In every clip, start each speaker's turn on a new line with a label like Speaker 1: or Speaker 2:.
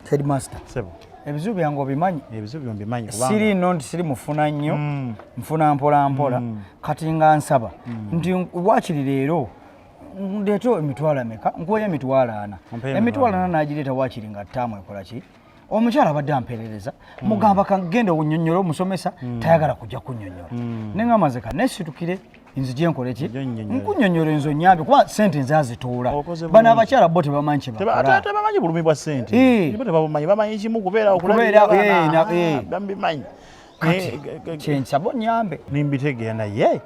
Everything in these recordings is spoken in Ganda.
Speaker 1: Headmaster.
Speaker 2: Sebo.
Speaker 1: Ebizibu byange obimanyi.
Speaker 2: Ebizibu mbimanyi kubanga.
Speaker 1: Siri nno siri mufuna nnyo. Mfuna mpola. Kati nga nsaba. Nti wakiri leero ndeeto emitwalo emeka nkuwa emitwalo 4. Emitwalo 4 nagireeta wakiri nga ttaamu ekola ki? Omukyala abadde ampeerereza mugamba kagenda onnyonnyola omusomesa tayagala kujja kunnyonnyola. Ne ngamaze ka nesitukire nzije nkole ki? Nkunnyonnyola enzo nnyambe kuba ssente nze azituula. Bano abakyala bo tebamanyi kye bakola.
Speaker 2: Tebamanyi bulumi bwa ssente. Bo tebamanyi bamanyi kimu kubeera okulabira bambimanyi. Kyensaba onnyambe. Nimbitegeera naye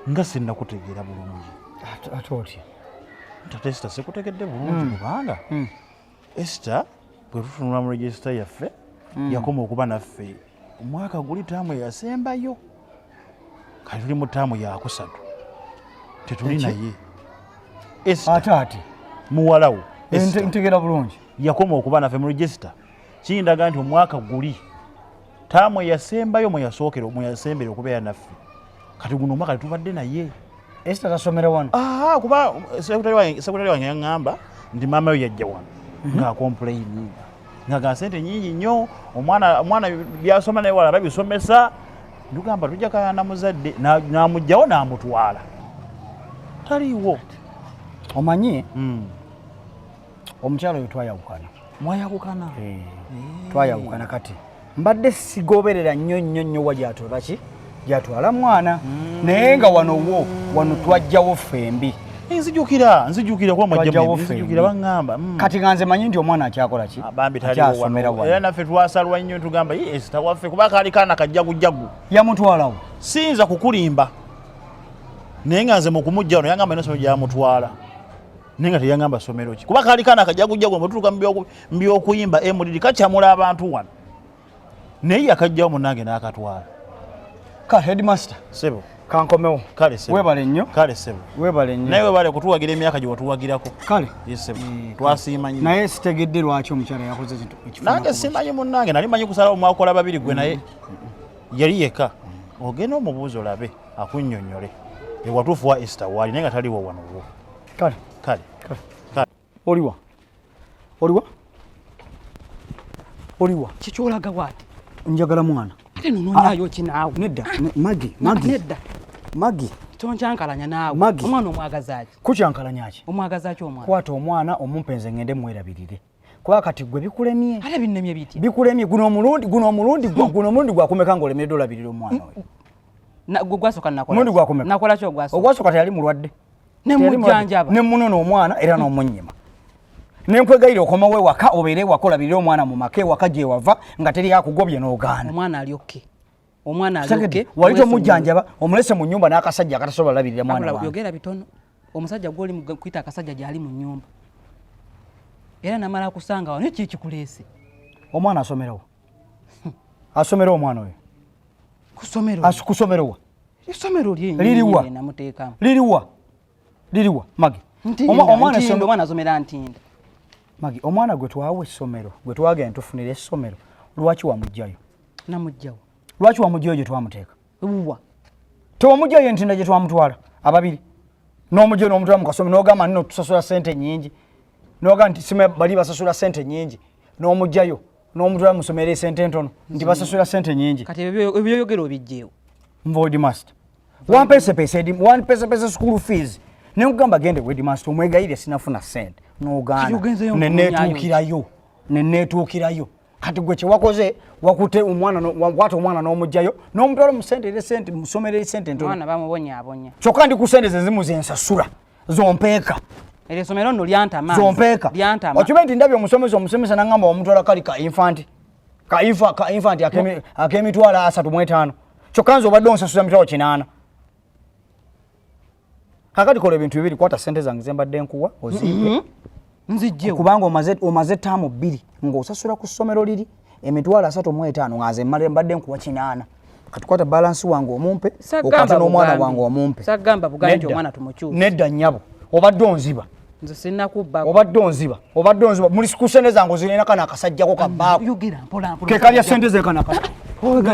Speaker 2: nga sinnakutegeera bulungi.
Speaker 1: Ate otya?
Speaker 2: Tate Esther sikutegedde bulungi kubanga Esther bwe tutunula mu register yaffe yakoma okuba naffe omwaka guli ttaamu yasembayo kati tuli mu ttaamu yakusatu tetuli naye Esther
Speaker 1: ate
Speaker 2: muwalawo
Speaker 1: ntegera bulungi
Speaker 2: yakoma okuba naffe mu register kindaga nti omwaka guli ttaamu yasembayo mwe yasookera mwe yasembera okubeera naffe kati guno omwaka tubadde naye
Speaker 1: Esther tasomera wano
Speaker 2: kuba sekretari wange yaŋŋamba nti maama yo yajja wano nga complain nga sente nyingi nnyo omwana byasoma naye wala babisomesa ndugamba tujja kayana muzadde namugjawo namutwala taliiwo
Speaker 1: omanyi omukyalo oyo twayawukana
Speaker 2: mwayawukana
Speaker 1: twayawukana kati mbadde sigoberera nnyo wa gyatwala ki gyatwala mwana naye nga wano twajjawo fembi
Speaker 2: nzijukira kwa nzijukira baŋŋamba
Speaker 1: kati nga nze manyi nti omwana akyakola ki
Speaker 2: akyasomera wano era naffe twasalwa nnyo tugamba Esther waffe kuba kaali kaana kajjagujagu
Speaker 1: yamutwalawo
Speaker 2: siyinza kukulimba naye nga nze mu kumujja wano yangamba nosomero gyamutwala naye nga teyaŋŋamba somero ki kuba kaali kaana kajjagujagu bwe tutuuka mu byokuyimba MDD kakyamula abantu wano naye yakajjawo munnange n'akatwala
Speaker 1: ka headmaster
Speaker 2: sebo
Speaker 1: kankomewo
Speaker 2: kale sebo
Speaker 1: webale nnyo
Speaker 2: kale sebo
Speaker 1: webale nnyo
Speaker 2: naye webale kutuwagira emyaka gye watuwagirako
Speaker 1: kale
Speaker 2: sebo twasiimanyi
Speaker 1: naye sitegedde lwaki omukyala yakoze ekifunako
Speaker 2: nange simanyi munnange nali manyi kusalawo mwakola babiri gwe naye yali yeka ogenda omubuuza olabe akunnyonnyole ewatuufu wa Esther waali naye nga taliwo wano wo kale
Speaker 1: oliwa
Speaker 3: kikyolaga waati
Speaker 1: njagala mwana
Speaker 3: ate nononyayo ki naawe
Speaker 1: nedda magi
Speaker 3: tonkyankalanya naawe omwana omwagazaaki
Speaker 1: kukyankalanyaki
Speaker 3: omwagazaaki omwana
Speaker 1: kwata omwana omumpenze ngende mwerabirire kuba kati gwe bikulemye
Speaker 3: ate binnemye biti
Speaker 1: bikulemye guno omulundi gwakumeka ng'olemeredde olabirira omwana we
Speaker 3: gwe gwasooka
Speaker 1: nakola
Speaker 3: ki
Speaker 1: ogwasooka teyali mulwadde
Speaker 3: nemujjanjaba
Speaker 1: nemunona omwana era n'omunnyima nenkwegaire okomawo ewaka obeere ewaka olabirire omwana mu maka ewaka gye wava nga teri akugobye n'ogaana
Speaker 3: omwana alyokke
Speaker 1: wali tomujjanjaba omulese mu nnyumba n'akasajja akatasobola olabirira mwana wange
Speaker 3: yogera bitono omusajja gwoli kuyita akasajja gyali mu nnyumba era namala kusanga wano kikuleese
Speaker 1: omwana asomerawo asomera omwana oyo kusomerowa
Speaker 3: isomero
Speaker 1: liriwa magi
Speaker 3: omwana asomera ntinda
Speaker 1: magi omwana gwe twawa essomero gwe twagenda tufunira essomero lwaki wamugjayo
Speaker 3: namugjawo
Speaker 1: lwaki wamugjayo gye twamuteeka
Speaker 3: tewamugjayo
Speaker 1: entinda gye twamutwala ababiri n'omugjayo n'omutwala mu kasomero n'ogamba nino tusasula ssente nnyingi n'ogamba nti sima bali basasula ssente nnyingi n'omugjayo n'omutwala musomero essente ntono nti basasula ssente nnyingi
Speaker 3: kati ebyoyogera obijjeewo
Speaker 1: headmaster wanpesepese school fees nenkugamba gende headmaster omwegayire sinafuna ssente n'ogaana neneetuukirayo kati gwe kyewakoze wakute wakwata omwana n'omugjayo n'omutwala musomero sente ntono kyokka ndi ku ssente zezimu zensasula zompeeka
Speaker 3: erisomero nno lyantama
Speaker 1: zompeeka okibe nti ndabye omusomesa nangamba wamutwala kali ka infant ak'emitwalo 35 kyokka nze obadde onsasula mitwalo 8 kakati kola ebintu bibiri kwata ssente zange zembadde nkuwa ozimpe
Speaker 3: nzijjewo
Speaker 1: kubanga omaze ttaamu 2 ng'osasula ku ssomero liri emitwalo 35 nga nze mbadde nkuwa 8 kati kwata balansi wange omumpe okwata n'omwana wange omumpe
Speaker 3: sagamba bugambi nti omwana tumukyuse
Speaker 1: nedda nnyabo obadde onziba
Speaker 3: nze sinakubba
Speaker 1: obadde onziba muli ku ssente zange ozirina kana akasajjako kabbaako ke kalya ssente ze kana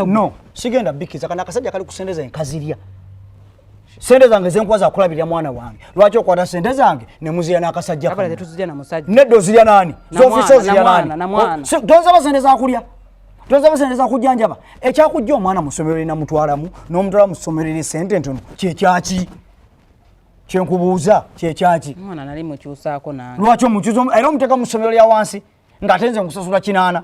Speaker 1: no sigenda bikkiza kana akasajja kali ku ssente ze nkazirya sente zange zenkwaza kulabirira mwana wange lwaki okwata sente zange ne muzira n'akasajja
Speaker 3: abala tetuzija na musajja
Speaker 1: nedda ozirya nani z'ofisa ozirya nani
Speaker 3: namwana
Speaker 1: tonzaba sente zakulya tonzaba sente zakujjanjaba ekyakujja omwana mu ssomero lina mutwalamu n'omutwala mu ssomero eri sente ntono kyekyaki kyenkubuuza kyekyaki
Speaker 3: omwana nali mukyusaako nange
Speaker 1: lwaki omukyusa era omuteeka mu ssomero lya wansi ng'ate nze nkusasula 8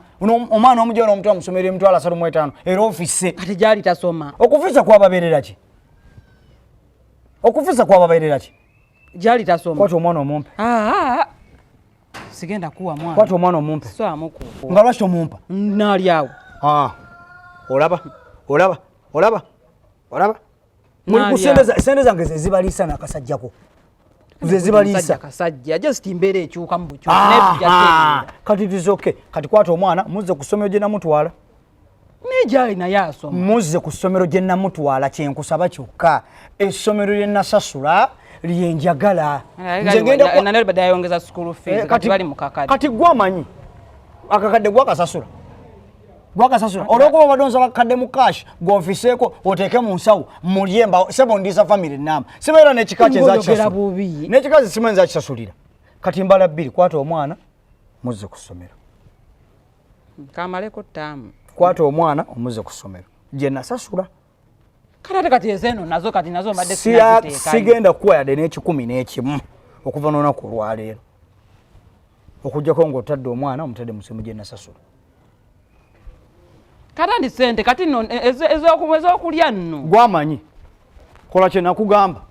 Speaker 1: omwana omujja n'omutwala mu ssomero emitwalo 35 era ofise
Speaker 3: kati gyali tasoma
Speaker 1: okufisa kwababeerera ki okufisa kwababeerera ki
Speaker 3: gyali tasoma
Speaker 1: kwata omwana omumpe
Speaker 3: sigenda kuwa mwana
Speaker 1: kwata omwana omumpe
Speaker 3: swamuku
Speaker 1: nga lwaki tomumpa
Speaker 3: naali awo
Speaker 1: olaba muli ku sente zange zezibaliisa n'akasajjako zezibaliisa
Speaker 3: kasajja just mbeera ekyuka mu bukyuka
Speaker 1: kati tizoke kati kwata omwana muzze ku ssomero gye namutwala
Speaker 3: nejali naye asoma
Speaker 1: muzze ku ssomero gye namutwala kyenkusaba kyokka essomero lye nasasula lyenjagala
Speaker 3: nane badde ayongeza school fees kati bali mu kakadde
Speaker 1: kati gwamanyi akakadde gwakasasula olwokuba obadde onsaba kakadde mu cash gwofiseeko oteeke mu nsawo mulyemba sebo ndiisa family namba sibeera n'ekika n'ekika zisimu enzakisasulira kati mbala 2 kwata omwana muzze ku ssomero
Speaker 3: kamaleko ttaamu
Speaker 1: kwata omwana omuzze ku ssomero gye nasasula
Speaker 3: kati ezeeno nazo mbadde
Speaker 1: sigenda kukuwa yadde n'11 okuva n'olunaku olwaleero okuggyako ng'otadde omwana omutadde mu ssimu gye nasasula
Speaker 3: katandi sente kati nno ez'okulya nno
Speaker 1: gwamanyi kola kye nakugamba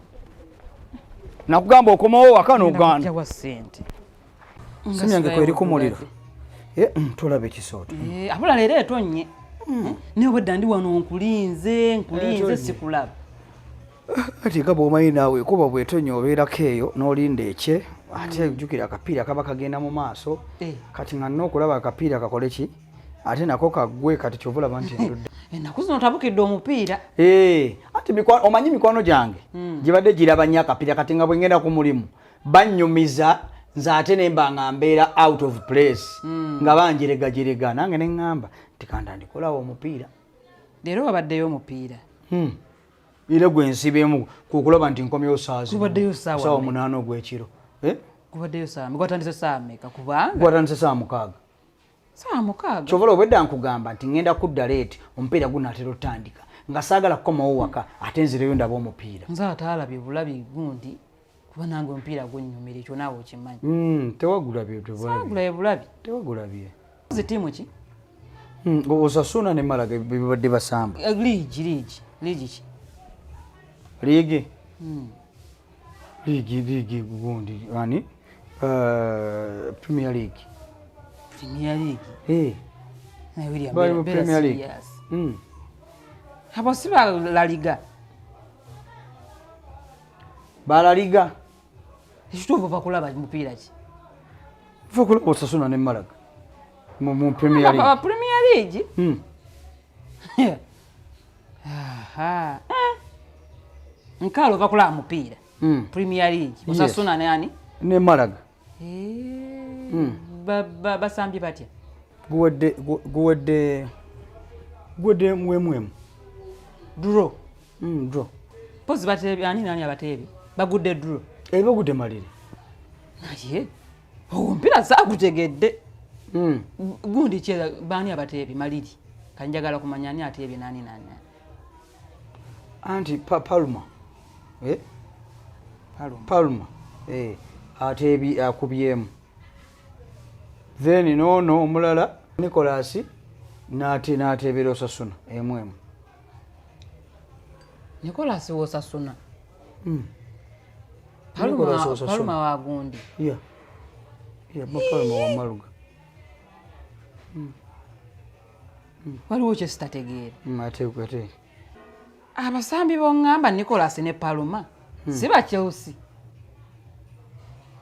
Speaker 1: okomawo waka n'ogaana simyange kweri ku muliro tulabe ekisooto
Speaker 3: abula leero etonnye naye obwedda ndi wano nkulinze sikulaba
Speaker 1: ati nga bw'omanyi naawe kuba bwetonye obeerako eyo n'olinda ekye ate jjukira akapiira kaba kagenda mu maaso kati nga nina okulaba akapiira kakole ki ate nako kaggwe kati kyovulaba nti ndudde
Speaker 3: ennaku zino otabukidde omupiira
Speaker 1: ati omanyi mikwano gyange gibadde giraba nnyo akapiira kati nga bwe ngenda ku mulimu bannyumiza nze ate nemba nga mbeera out of place nga banjiregajirega nange ne ŋŋamba nti kandandikolawo omupiira
Speaker 3: leero wabaddeyo omupiira
Speaker 1: ire gwe nsibemu kukulaba nti nkomyewo
Speaker 3: kubaddeyo
Speaker 1: saawa 8 ogw'ekiro
Speaker 3: kubaddeyo saa gwatandise saa mmeka kubanga
Speaker 1: gwatandise saa 6
Speaker 3: saa 6
Speaker 1: kyovola obwedda nkugamba nti ngenda kudda leeti omupiira gunaatera otandika nga saagala kukomawo waka ate nzireyo ndaba omupiira
Speaker 3: nze ataalabye bulabi gundi kuba nange omupiira gwennyumira ekyo naawe okimanyi
Speaker 1: tewagulabye
Speaker 3: bulabi
Speaker 1: tewagulabye
Speaker 3: zitiimu ki
Speaker 1: osasuna ne malaga bibadde basamba
Speaker 3: liigi ki
Speaker 1: liigi gundi ani Premier League
Speaker 3: bali mu Premier League abo si ba La Liga ekituufu bakulaba mupiira ki
Speaker 1: vakulaba osasuna ne malaga mu Premier
Speaker 3: League nkalo bakulaba mupiira Premier League osasuna ne ani
Speaker 1: ne malaga
Speaker 3: basambye batya
Speaker 1: guwedde mwemwemu
Speaker 3: draw pozi bateebye ani nani abateebye bagudde draw
Speaker 1: bagudde maliri
Speaker 3: naye omupiira saagutegedde gundi kyera baani abateebye maliri kanjagala kumanya ani ateebye nani
Speaker 1: anti Palma ateebye akubyemu then noono omulala Nicholas n'ateebera osasuna emwemu
Speaker 3: Nicholas wosasuna Palma wagundi
Speaker 1: Palma wa Maluga
Speaker 3: waliwo kyesitategeera
Speaker 1: ate
Speaker 3: abasambi boŋŋamba Nicholas ne Palma si ba Chelsea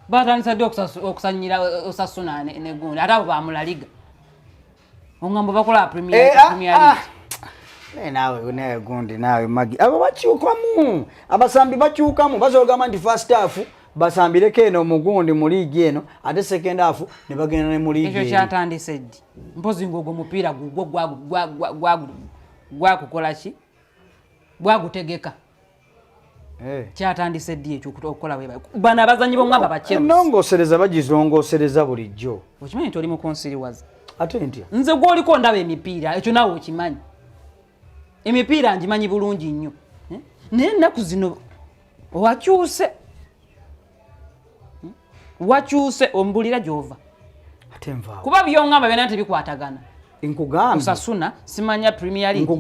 Speaker 3: batandisa ddi okusanyira osasuna ne gundi ate abo bamulaliga oŋŋamba bakola Premier League
Speaker 1: nawe gundi nawe magi abo bakyukamu abasambi bakyukamu bazogamba nti first half basambireko eno mugundi mu liigi eno ate second half ne bagenda ne mu liigi
Speaker 3: ekyo kyatandise ddi mpozi ng'ogwo mupiira gugwo gwakukola ki gwagutegeka kyatandise ddi ekyo okukola bwe bano abazanyi b'omwanga bakyero
Speaker 1: ennongosereza bagizongosereza bulijjo
Speaker 3: okimanyi nti oli mukonsiriwaza
Speaker 1: ate ntya
Speaker 3: nze gw'oliko ndaba emipiira ekyo naawe okimanyi emipiira ngimanyi bulungi nnyo naye ennaku zino wakyuse ombulira gy'ova
Speaker 1: ate nva
Speaker 3: kuba by'oŋŋamba byonna tebikwatagana
Speaker 1: nkugambye
Speaker 3: osasuna simanya premier league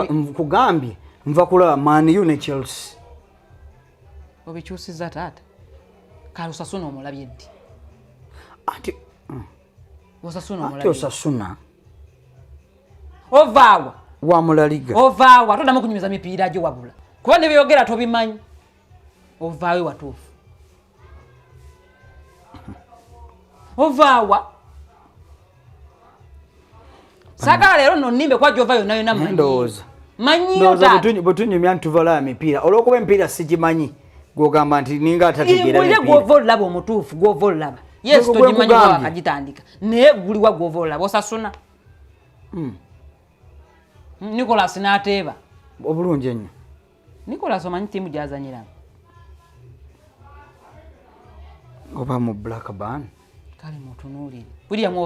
Speaker 1: nkugambye nva kulaba Man U ne Chelsea
Speaker 3: obikyusiza taata kale osasuna omulabye ddi
Speaker 1: ati
Speaker 3: osasuna
Speaker 1: ati osasuna
Speaker 3: ovaawa
Speaker 1: wamulaliga
Speaker 3: ovaawa toddamu kunyumiza mipiira gyo wabula kuba ne byogera tobimanyi ovaawe watuufu ovaawa sagala leero nno nnimbe kwa gyova yonna yonna
Speaker 1: ndowooza
Speaker 3: manyiyo taata
Speaker 1: bwe tunyumya ntuvala emipiira olw'okuba emipiira sigimanyi gwogamba nti ninga atategeera
Speaker 3: gw'ova olulaba omutuufu gw'ova olulaba yesu togimanyi wa wakagitandika naye guliwa gw'ova olulaba osasuna Nicholas n'ateeba
Speaker 1: obulungi ennyo
Speaker 3: Nicholas omanyi ttiimu gy'azanyiramu
Speaker 1: oba mu Blackburn
Speaker 3: kale mutunuulire William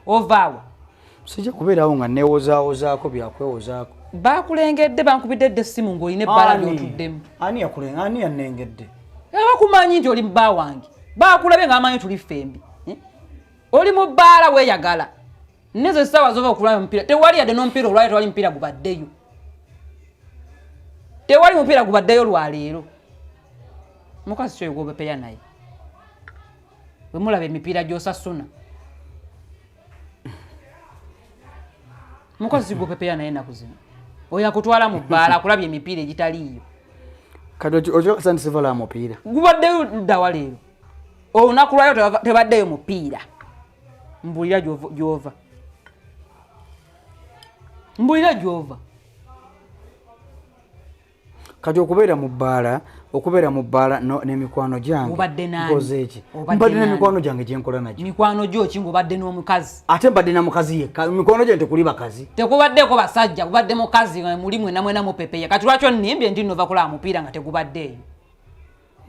Speaker 3: ovaawa
Speaker 1: sijja kubeerawo nga neewozaawozaako byakwewozaako
Speaker 3: bakulengedde bankubidde dde essimu ng'olina ebbaala ly'otuddemu
Speaker 1: ani yannengedde
Speaker 3: abakumanyi nti oli mu bba wange baakulabe ng'amanyi tuli ffembi oli mu bbaala weeyagala nezo essaawa zova okulaba omupiira tewali yadde n'omupiira olwaleero tewali mupiira gubaddeyo tewali mupiira gubaddeyo lwaleero mukazi kyoyo gwobepeya naye bwe mulaba emipiira gy'osasuna mukazi gwobepeya naye ennaku zino oyo akutwala mu bbaala akulabye emipiira egitaliiyo
Speaker 1: kati okirokasandise vala mupiira
Speaker 3: gubaddeyo ddawa leero olunaku lwayo tebaddeyo mupiira mbulira gy'ova mbulira gy'ova
Speaker 1: kati okubeera mu bbaala n'emikwano gyange nkoze eki mbadde n'emikwano gyange gyenkola nagyo
Speaker 3: mikwano gyo ki ng'obadde n'omukazi
Speaker 1: ate mbadde na mukazi yekka mikwano gyange tekuli bakazi
Speaker 3: tekubaddeko basajja kubadde mukazi muli mwena mupepeya kati lwaki onnimbye nti nova kulaba mupiira nga tegubaddeeyo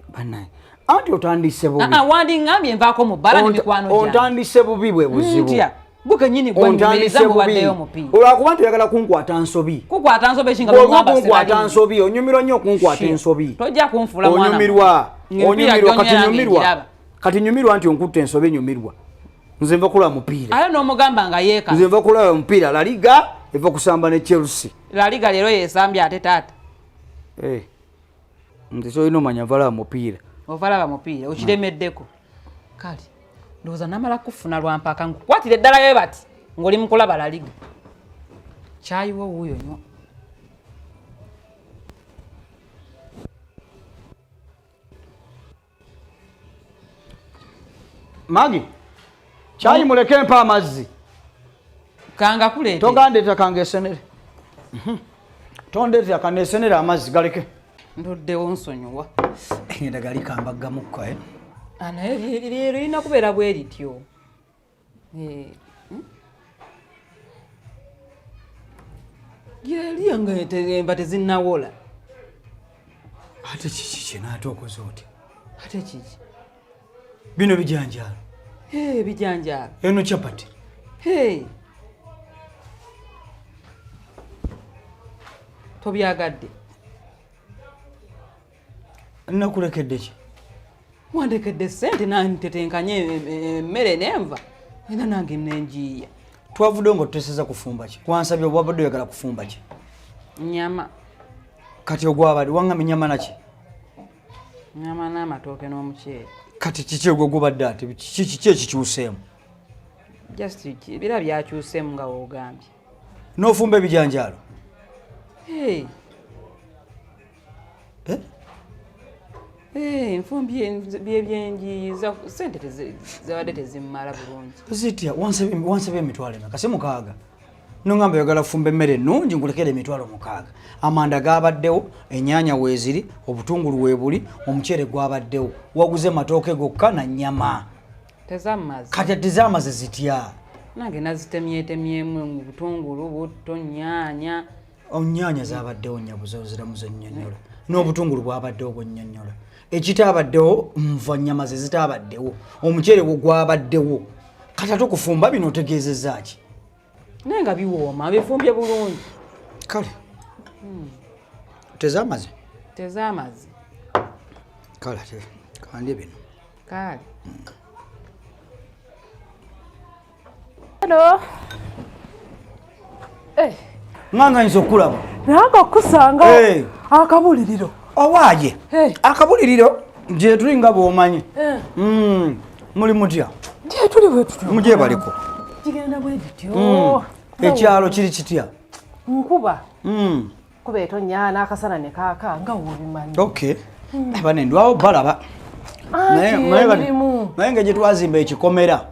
Speaker 1: banaye anti otandise bubi
Speaker 3: wandiŋŋambye nvaako mu bbaala n'emikwano gyange
Speaker 1: otandise bubi bwe buzibu
Speaker 3: ntya gukenyini gwenyumiriza ng'obaddeyo mupiira
Speaker 1: olwakuba nti oyagala kunkwata nsobi
Speaker 3: kukwata nsobi ekinga
Speaker 1: kunkwata nsobi onyumirwa nnyo okunkwata ensobi
Speaker 3: tojja kunfula mwana
Speaker 1: onyumirwa kati nyumirwa nti onkutte ensobi nyumirwa nze nva kulaba mupiira
Speaker 3: ayo n'omugamba nga yeeka
Speaker 1: nze nva kulaba mupiira La Liga eva kusamba ne Chelsea
Speaker 3: La Liga leero yeesambye ate taata
Speaker 1: nze kyolina omanya nvalaba mupiira
Speaker 3: ovalaba mupiira okiremeddeko kale ndowooza namala kufuna lwampaka nkukwatira eddalayo bati ng'oli mu kulaba La Liga kyayiwo wuuyo nnyo
Speaker 1: Magi kyayi muleke mpa amazzi
Speaker 3: kanga kuleete
Speaker 1: togandeeta kangeesenere tondeetera kandeesenere amazzi galeke
Speaker 3: ndoddewo nsonyiwa
Speaker 1: ngenda gali kambaggamukko
Speaker 3: naye leero lirina kubeera bwe lityo gyaliyo nga tezinnawola
Speaker 1: ate kiki kyenaate okoze otya
Speaker 3: ate kiki
Speaker 1: bino bijanjaalo
Speaker 3: bijanjaalo
Speaker 1: eno capati
Speaker 3: tobyagadde
Speaker 1: nakulekedde ki
Speaker 3: wandekedde sente nantetenkanye emmere nenva era nange nenjiiya
Speaker 1: twavuddewo nga tuteseza kufumba ki kwansabye obwabadde oyagala kufumba ki
Speaker 3: nyama
Speaker 1: kati ogwabadde waŋŋama ennyama naki
Speaker 3: nyama n'amatooke n'omuceere
Speaker 1: kati kiki ogwo gubadde ate kiki ekikyuseemu
Speaker 3: just bira byakyuseemu nga woogambye
Speaker 1: n'ofumba ebijanjaalo
Speaker 3: nfumbye byebyenjiiza sente zabadde tezimmala bulungi
Speaker 1: zitya wansabye emitwalo emeka si 6 nongamba oyagala kufumba emmere ennungi nkulekere emitwalo 6 amanda gabaddewo ennyaanya weeziri obutungulu weebuli omuceere gwabaddewo waguze matooke gokka na nnyama
Speaker 3: tezammaze
Speaker 1: kati tezamaze zitya
Speaker 3: nange nazitemyetemyemu butungulu butto nnyaanya
Speaker 1: Onyanya zabaddewo nyabuzo ziramuzo nnyonnyola n'obutungulu bwabaddewo bwonnyonnyola ekitabaddewo nva nnyama ze zitabaddewo omuceere gwo gwabaddewo kati ate okufumba bino otegeezezza ki
Speaker 3: naye nga biwooma bifumbye bulungi
Speaker 1: kale tezaamaze
Speaker 3: tezaamazi
Speaker 1: kale ate kandye bino
Speaker 3: kale
Speaker 4: Hello.
Speaker 1: nganga nyiza okulaba
Speaker 4: Nanga kusanga akabuliriro.
Speaker 1: Owaaje akabuliriro gye tuli nga bw'omanyi muli mutya
Speaker 4: Gye tuli bwe tutyo.
Speaker 1: mugye baliko
Speaker 4: Kigenda bwe tutyo.
Speaker 1: ekyalo kiri kitya
Speaker 4: Nkuba. Kuba etonnya n'akasana ne kaaka nga wobimanyi.
Speaker 1: okay bane ndwawo balaba naye nga gye twazimba ekikomera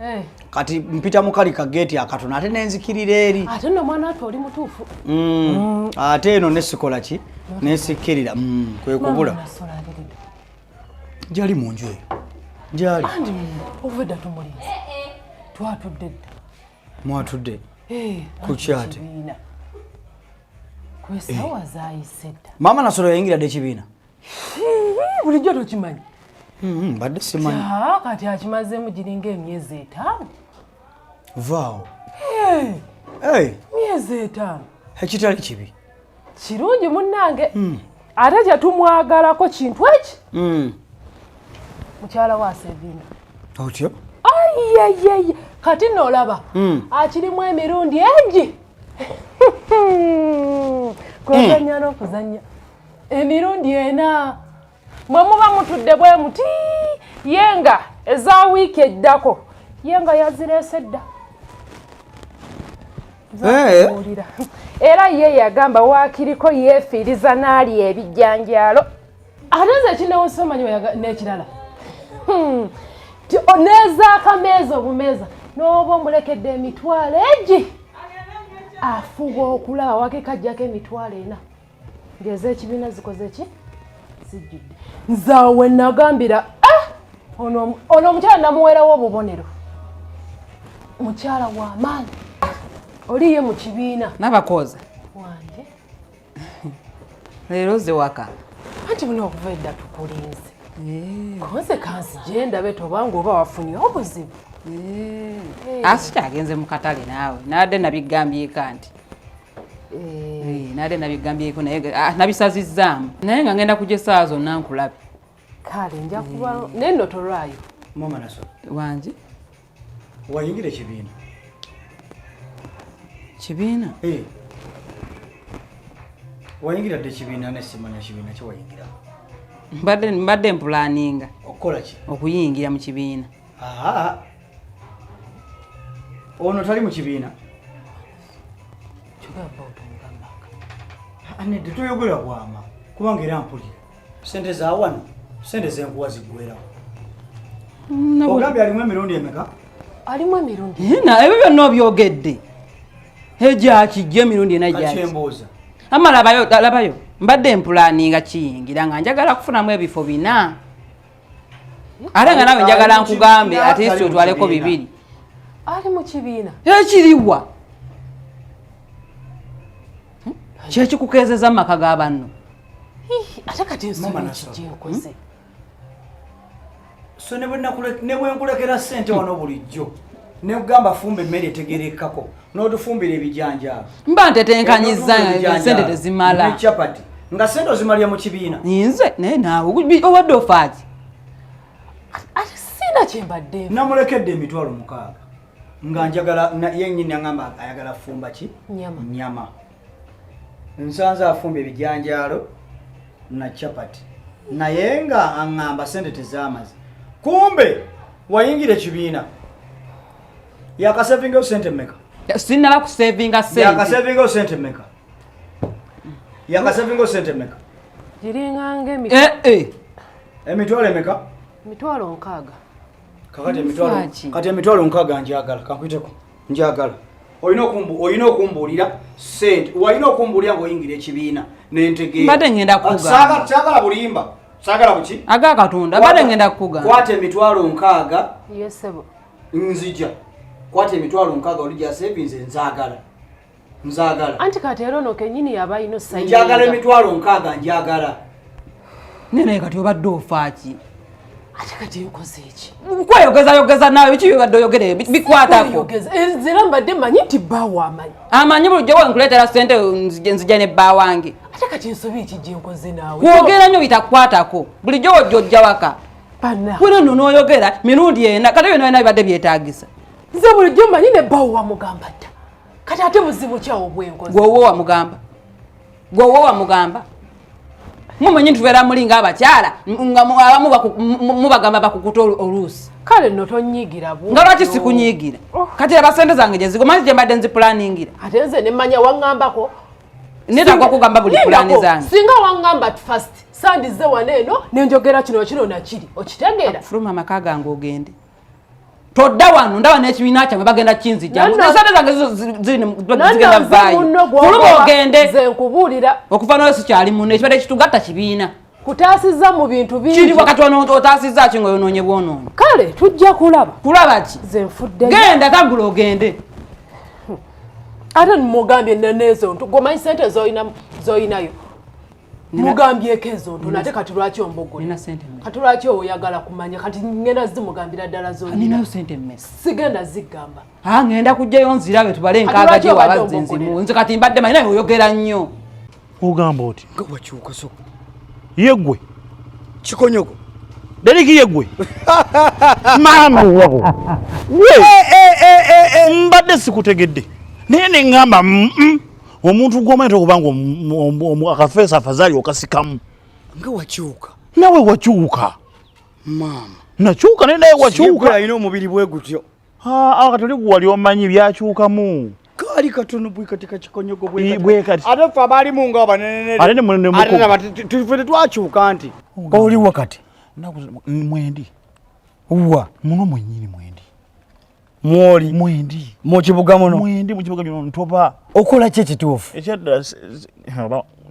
Speaker 1: kati mpita mu kali kageeti akatono ate nenzikirira eri
Speaker 4: ate nno mwana ate oli mutuufu
Speaker 1: ate eno nesikola ki nesikkirira kwe kubula gyali mu nju eyo gyali
Speaker 4: ovedda tumulinze twatudde dda
Speaker 1: mwatudde kukyate
Speaker 4: kwesawa zayise dda
Speaker 1: maama nasolo yayingira dde ekibiina
Speaker 4: bulijjo tokimanyi
Speaker 1: mbadde simanyi
Speaker 4: kati akimazeemu giringa emyezi 5
Speaker 1: vaawo
Speaker 4: myezi 5
Speaker 1: ekitali kibi
Speaker 4: kirungi munnange ate kyetumwagalako kintu eki mukyala waasevinga
Speaker 1: otyo
Speaker 4: ayayaya kati noolaba akirimu emirundi egi kweganya n'okuzanya emirundi 4 mwe muba mutudde bwe muti yenga eza wiiki eddako yenga yazireese dda era ye yagamba waakiriko yeefiiriza n'ali ebijjanjaalo ate nze kinewusomanyi n'ekirala neezaakameeza obumeeza n'oba omulekedde emitwalo egi afuba okulaba wakikajjako emitwalo 4 ng'ez'ekibiina zikoze ki zijjudde nzaawe nagambira ono omukyala namuweerawo obubonero mukyala w'amaanyi oliye mu kibiina
Speaker 3: nabakoza
Speaker 4: wange
Speaker 3: leero ze waka
Speaker 4: anti buna okuva edda tukulinze konsekansi gye ndabe tobanga oba wafunye obuzibu
Speaker 3: asikyagenze mu katale naawe nadde nabigambyeko nti nadde nabigambyeko naye nabisazizzaamu naye nga ngenda kujja essaawa zonna nkulabe
Speaker 4: kale nja kuba naye nno tolwayo
Speaker 1: mama naso
Speaker 3: wange
Speaker 1: wayingira ekibiina
Speaker 3: kibiina
Speaker 1: wayingira dde ekibiina nesimanya kibiina kiwayingira
Speaker 3: mbadde mpulaninga
Speaker 1: okukola ki
Speaker 3: okuyingira mu kibiina
Speaker 1: ono tali mu kibiina
Speaker 4: kigamba otomugambaka
Speaker 1: nedde toyogera bwama kubanga era mpulira sente zawano sente zenkuwa ziggwerawo ogambye alimu emirundi emeka
Speaker 4: alimu emirundi
Speaker 3: ebyo byonna obyogedde egyakijja emirundi ena
Speaker 1: kyembuuza
Speaker 3: ama labayo mbadde mpulaninga kiyingira nga njagala kufunamu ebifo 4 ate nga nawe njagala nkugambe ate isi otwaleko 2
Speaker 4: ali mu kibiina
Speaker 3: ekiriwa kyekikukeezeza mu maka ga banno
Speaker 4: ate kati ensonga ekigyenkoze
Speaker 1: so ne bwenkulekera ssente wano bulijjo nekugamba fumba emmere etegerekako n'otufumbira ebijanjaalo
Speaker 3: mba ntetenkanyiza sente tezimala
Speaker 1: necapati nga sente ozimalya mu kibiina
Speaker 3: nze naye naawe obadde ofaaki
Speaker 4: ate sina kyembadde
Speaker 1: namulekedde emitwalo 6 nga njagala yenyini aŋamba ayagala fumba ki nyama nsanze afumba ebijanjaalo na capati naye nga aŋŋamba sente tezaamaze kumbe wayingira ekibiina yakasevingayo sente mmeka
Speaker 3: sinaba kusevinga
Speaker 1: yakasevingayo sente mmeka yakasevingayo sente mmeka
Speaker 4: giringanga
Speaker 1: emitwalo emeka
Speaker 4: emitwalo 6
Speaker 1: kati emitwalo 6 njagala kankuyiteko njagala olina okumbuulira sente walina okumbuulira ngaoyingira ekibiina nentegeera
Speaker 3: mbadde ngenda kugamba
Speaker 1: saagala bulimba saagala buki
Speaker 3: aga katonda mbadde ngenda kugamba
Speaker 1: kwata emitwalo 6
Speaker 4: yesebo
Speaker 1: nzija kwata emitwalo 6 oli gya savings nzaagala nzagala
Speaker 4: anti kati era ono kenyini yaba ino sayinga
Speaker 1: njagala emitwalo nkaaga njagala
Speaker 3: nene kati obadde ofaaki
Speaker 4: ate kati nkoze eki
Speaker 3: kweyogeza naawe ki byobadde oyogere bikwatako
Speaker 4: zira mbadde manyi nti bbaawo amanyi
Speaker 3: amanyi bulijjo wenkuleetera sente nzija ne bba wange
Speaker 4: ate kati ensobi eki gye nkoze naawe
Speaker 3: kwogera nnyo bitakukwatako bulijjo wojja ojja waka
Speaker 4: bana
Speaker 3: kwera nno n'oyogera mirundi ena kati byonna byonna bibadde byetaagisa
Speaker 4: nze bulijjo manyi ne bbaawo wamugamba dda kati ate buzibu kyawo bwenkoze
Speaker 3: gwowo wamugamba mumanyi ntubeera muli nga abakyala abamu mubagamba bakukuta oluusi
Speaker 4: kale nno tonyiigira bu
Speaker 3: nga lwaki sikunyiigira kati aba sente zange gye zigo manyi gye mbadde nzipulaningira
Speaker 4: ate nze ne mmanya waŋŋambako
Speaker 3: netagwa kugamba buli pulaani zange
Speaker 4: singa waŋŋamba ti fast sandize wano eno nenjogera kino nakiri okitegeera
Speaker 3: fuluma amaka gange ogende todda wano ndaba n'ekibiina kyange bagenda kinzijjamu sente zange zigenda vaayo fuluma ogende
Speaker 4: nze nkubuulira
Speaker 3: okuva nayo sikyali muno ekibadde kitugatta kibiina
Speaker 4: kutaasizza mu bintu bingi
Speaker 3: kiri wakati otaasizza ki ngaoyonoonye bwonoonyi
Speaker 4: kale tujja
Speaker 3: kulaba ki
Speaker 4: nze nfudde
Speaker 3: genda kagula ogende
Speaker 4: ate mugambye neneezo ntu gomanyi sente zoyinayo mugambyeko ezo nto nate kati lwaki ombogole kati lwaki oyagala kumanya kati ngenda zimugambira ddala
Speaker 3: zoninayo sente mmesi
Speaker 4: sigenda zigamba
Speaker 3: ngenda kujjayo nzirabe tubale enkaaga gye wabazze nzimu nze kati mbadde manyi naye oyogera nnyo
Speaker 2: ogamba oti
Speaker 1: nga wakyuka so
Speaker 2: yeggwe
Speaker 1: kikonyogo
Speaker 2: deriki yeggwe maama wabo mbadde sikutegedde naye neŋŋamba omuntu gw'omanyi okubanga akafeesa afazali okasikamu
Speaker 1: nga wakyuka
Speaker 2: nawe wakyuka
Speaker 1: maama
Speaker 2: nakyuka naye wakyuka
Speaker 1: alina omubiri bwe gutyo
Speaker 2: akatoli gwali omanyi byakyukamu
Speaker 1: kaali katono bwekati kakikonyogo
Speaker 2: bwekati
Speaker 1: ate ffe abaalimu nga abanenene tufe tetwakyuka nti oli wakati
Speaker 2: mwendi
Speaker 1: wa
Speaker 2: muno mwenyini mwendi
Speaker 1: mwoli
Speaker 2: mwendi
Speaker 1: mukibuga muno
Speaker 2: mwendi mukibuga kino ntoba
Speaker 1: okola ki ekituufu
Speaker 2: ekyadda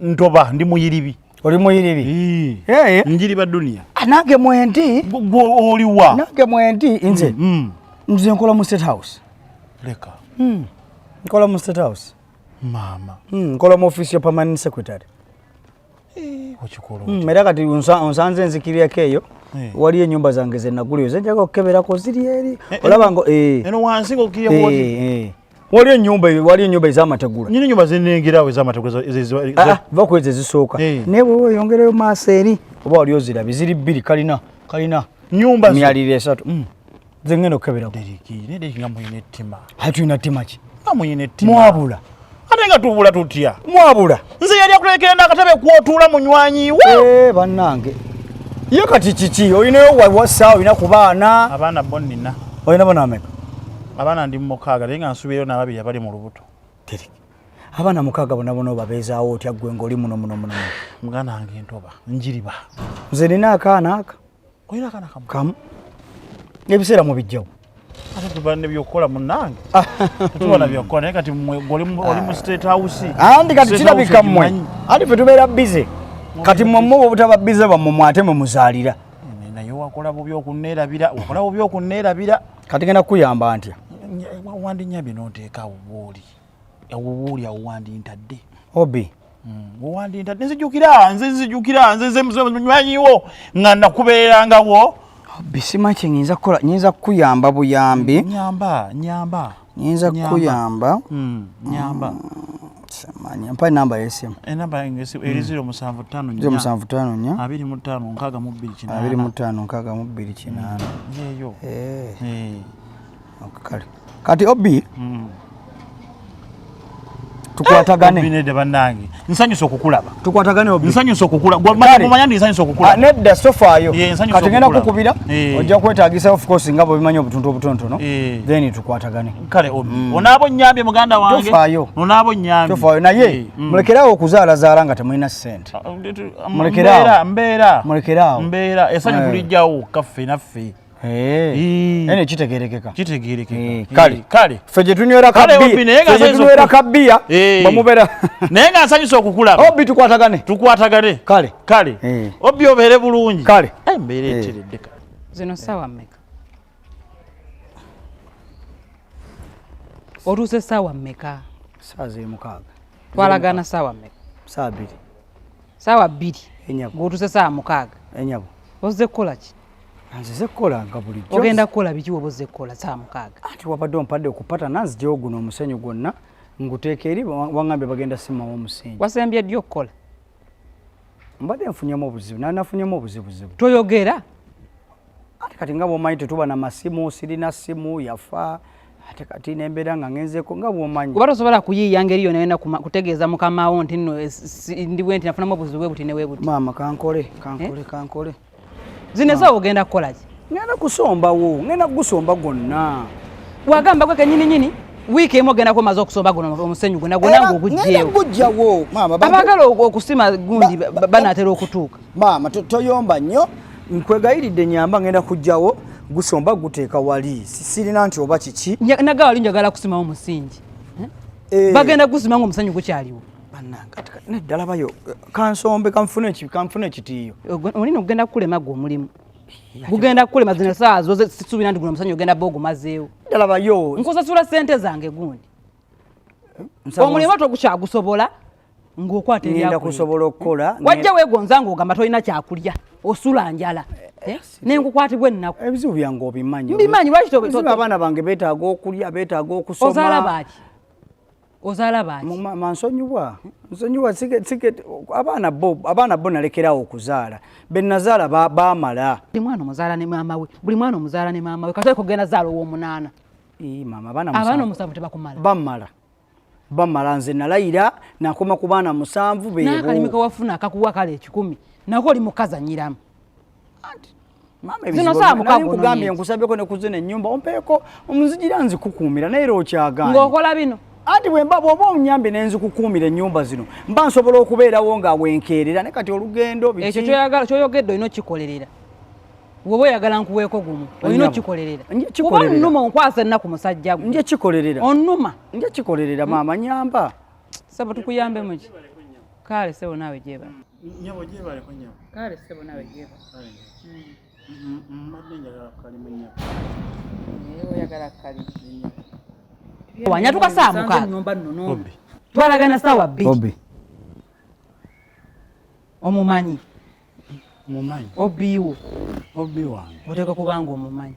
Speaker 2: ntoba ndi muyiribi
Speaker 1: oli muyiribi
Speaker 2: njiriba duniya
Speaker 1: nange mwendi
Speaker 2: oliwa
Speaker 1: nange mwendi nze nze nkola mu state house
Speaker 2: leka
Speaker 1: nkola mu state house
Speaker 2: mama
Speaker 1: nkola mu office ya permanent secretary
Speaker 2: okikola
Speaker 1: era kati onsanze nzikiryako eyo wali ennyumba zange zenagulio zenjaga okukeberako ziri eri olaba ngo
Speaker 2: eno wansi ng'okirya
Speaker 1: wali ennyumba ez'amategula
Speaker 2: nyini ennyumba zenengerawo ez'amategula
Speaker 1: va ku ezo ezisooka naye bwe oyongerayo maaso eri oba wali ozirabye ziri bbiri kalina
Speaker 2: nyumba
Speaker 1: myaliro esatu ze ngenda okukeberako
Speaker 2: nga muyina ettima
Speaker 1: tulina ttima ki
Speaker 2: nga muyina ettima
Speaker 1: mwabula
Speaker 2: ate nga tubula tutya
Speaker 1: mwabula
Speaker 2: nze yali akulekera n'akatebe kwotuula munywanyi we
Speaker 1: bannange ye kati kiki olinayo wawasa olina ku baana
Speaker 2: abaana bo nnina
Speaker 1: olina baana ameka
Speaker 2: abaana ndi mukaaga naye nga nsuubirayo n'ababiri abali mu lubuto
Speaker 1: abaana mukaaga bonabona obabeezaawo otya ggwe ng'oli muno
Speaker 2: muganda wange ntoba njiriba
Speaker 1: nze nina akaana aka
Speaker 2: olina akaana
Speaker 1: kamu ebiseera mubijjawo
Speaker 2: ate tubanne byokukola munnange tetubona byokukola naye kati oli mu state house
Speaker 1: andi kati kirabika mmwe andi fe tubeera bize kati mmwe obutaba bize bammwe mwate mwe muzaalira
Speaker 2: naye wakola bubi okunneerabira
Speaker 1: kati genda kukuyamba ntya
Speaker 2: wandinyambye n'onteeka awubuuli awo wandintadde
Speaker 1: obi
Speaker 2: wandintadde nzijukira nze munywanyiwo nga nakubeerangawo
Speaker 1: bisimaki nyinza kukuyamba buyambi
Speaker 2: nyamba
Speaker 1: nyinza kukuyamba samanya mpa namba yesimu
Speaker 2: enamba yange eri 075
Speaker 1: 25
Speaker 2: yeyo
Speaker 1: kale kati obi tukwatagane
Speaker 2: binede bannange nsanyusa okukulaba
Speaker 1: tukwatagane obi
Speaker 2: nsanyusa okukulaba manya ndi nsanyusa okukulaba
Speaker 1: nedda sofayo kati ngenda kukubira ojja kwetaagisa of course nga bwe bimanyi obutuntu obutonotono then tukwatagane
Speaker 2: kale obi onaabo nnyambye muganda wange onaabo nnyambye
Speaker 1: tofayo naye mulekerawo okuzaalazaala nga temulina ssente
Speaker 2: mbeera esanyu tulijjawo kaffe naffe
Speaker 1: ene kitegerekeka
Speaker 2: kale
Speaker 1: ffe gye tunywera kabbiya bamubera
Speaker 2: naye nga nsanyusa okukulaba
Speaker 1: obi tukwatagane
Speaker 2: kale obi obeere bulungi
Speaker 1: kale
Speaker 2: mbeera eteredde
Speaker 3: zino ssaawa mmeka otuuse ssaawa mmeka
Speaker 1: saa ziri mukaaga
Speaker 3: twalagana saawa mmeka
Speaker 1: saa 2
Speaker 3: saawa 2
Speaker 1: Enyabo.
Speaker 3: ng'otuse saawa 6
Speaker 1: Enyabo.
Speaker 3: ozze kukola ki
Speaker 1: Nzize kukola nga bulijjo.
Speaker 3: ogenda kukola biki woba ozze kukola saawa 6
Speaker 1: Ati wabadde ompadde okupata nanzijewo guno omusenyu gwonna nguteeka eri waŋŋambye bagenda simawo omusenyu.
Speaker 3: wasembye ddi okukola
Speaker 1: Mbadde nfunyemu obuzibu nafunyemu obuzibuzibu.
Speaker 3: toyogera
Speaker 1: Ate kati nga bw'omanyi tetuba na masimu sirina simu yafa ate kati nembeera nga ngenzeeko nga bw'omanyi.
Speaker 3: kuba tosobola kuyiiya ngeri yona yona kutegeeza mukamawo nti nno ndi bwe nti nafunamu obuzibu bwe buti ne bwe buti
Speaker 1: Maama kankole.
Speaker 3: zino esaawa ogenda kukola ki
Speaker 1: Ngenda kusombawo ngenda kugusomba gwonna.
Speaker 3: wagamba gwe kenyininyini wiiki emu ogenda kwemaze okusomba guno omusenyu gwonna gwonna ng'ogugjeewo
Speaker 1: gujjawo maama.
Speaker 3: abaagala okusima gundi banaatera okutuuka.
Speaker 1: Maama toyomba nnyo nkwegayiridde nyamba ngenda kujjawo gusomba guteeka wali sirina nti oba kiki.
Speaker 3: Naga wali njagala kusimawo omusingi bagenda gusima nga omusenyu gukyaliwo.
Speaker 1: Neddala bayo kansombe kanfune ekitiiyo.
Speaker 3: Olina okugenda kukulema gwe omulimu gugenda kukulema zino essaawa zo sisuubira nti guno omusenyu ogenda ba ogumazeewo.
Speaker 1: Ddala bayo
Speaker 3: nkusasula ssente zange gundi omulimu togukyagusobola ng'okwata
Speaker 1: ngenda kusobola okukola.
Speaker 3: wajja weegonza ng'ogamba tolina kyakulya osula njala nenkukwatibwa ennaku.
Speaker 1: Ebizibu byange obimanyi.
Speaker 3: Mbimanyi lwaki
Speaker 1: abaana bange beetaaga okulya beetaaga okusoma.
Speaker 3: ozaala baaki
Speaker 1: nsonyiwa abaana bo nalekerawo okuzaala be nazaala baamala.
Speaker 3: buli mwana omuzaala ne maama we katoe kugenda zaala ow'omunaana. abaana omusanvu tebakumala bamala nze nalayira nakoma ku baana 7 beebo. n'akalimi kewafuna akakuwa kale 10 nako oli mukazanyiramu. zino saa mukago
Speaker 1: nkugambye nkusabyeko ne kuzina ennyumba ompeeko omuzijira nzikukuumira naye era okyagaanye.
Speaker 3: ng'okola bino
Speaker 1: anti bwemba bw'oba onyambe nenzikukuumira ennyumba zino mba nsobola okubeerawo nga wenkeerera ne kati olugendo biki.
Speaker 3: ekyo kyoyogedde olina okikolerera. woba oyagala nkuweeko gumu olina okikolerera. kuba nnuma onkwasa ennaku musajja gwe.
Speaker 1: nje kikolerera
Speaker 3: onnuma
Speaker 1: nje kikolerera maama nyamba.
Speaker 3: sebo tukuyambe muki kale sebo naawe gyeba
Speaker 2: Nyabo gyebaleko nyabo.
Speaker 3: kale sebo naawe gyeba
Speaker 2: Mbadde njagala kalimu nyabo.
Speaker 3: oyagala kali wanyatuka saa 6 twalagana saawa 2 omumanyi
Speaker 2: Mumanyi.
Speaker 3: obiiwo
Speaker 2: wange.
Speaker 3: oteeka kubanga omumanyi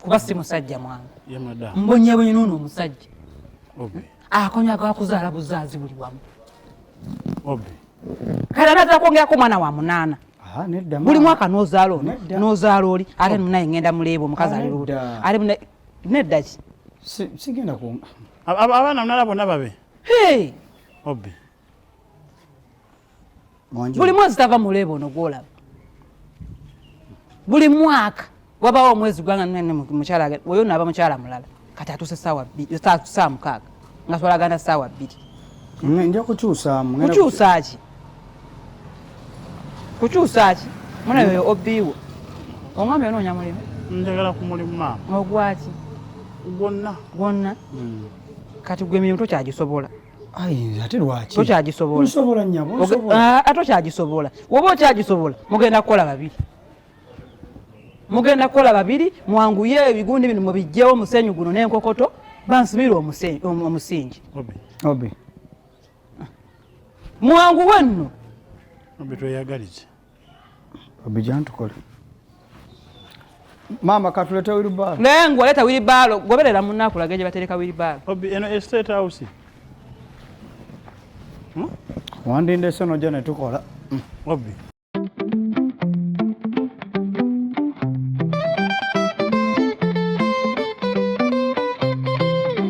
Speaker 3: kuba si musajja mwange
Speaker 2: Ye madam.
Speaker 3: mbonyebonye nuno omusajja akonya gakuzaala buzaazi buli wamu kale anaatera kwongerako omwana wa 8 buli mwaka n'ozaala ono n'ozaala oli ate naye ngenda muleeba omukazi ali lubuto ate nedda ki
Speaker 1: sigenda ku
Speaker 2: abaana mnala bonna babe.
Speaker 3: buli mwezi tava muleeba ono gwolaba buli mwaka wabawo omwezi gwanga mukyala oyo naaba mukyala mulala kati atuuse saa 6 nga twalagana saa 2
Speaker 1: nja kukyusaamu.
Speaker 3: kukyusa ki munayo obiiwo oŋambye onoonya mulimu
Speaker 2: Njagala ku mulimu maama.
Speaker 3: ogwaki gwonna kati gwe emirimu tokyagisobola.
Speaker 1: Ate lwaki
Speaker 3: tokyagisobola
Speaker 1: nnyabo
Speaker 3: tokyagisobola. woba okyagisobola mugenda kukola babiri mwanguye ebigundi bino mubijjewo omusenyu guno n'enkokoto bansibire omusingi mwanguwe nno
Speaker 2: tweyagalize.
Speaker 1: jantukole maama katulete wilibaalo
Speaker 3: naye ngwaleeta wilibaalo goberera munnakulaga gye batereka wilibaalo.
Speaker 2: eno estate house
Speaker 1: wandindese nojja ne tukola.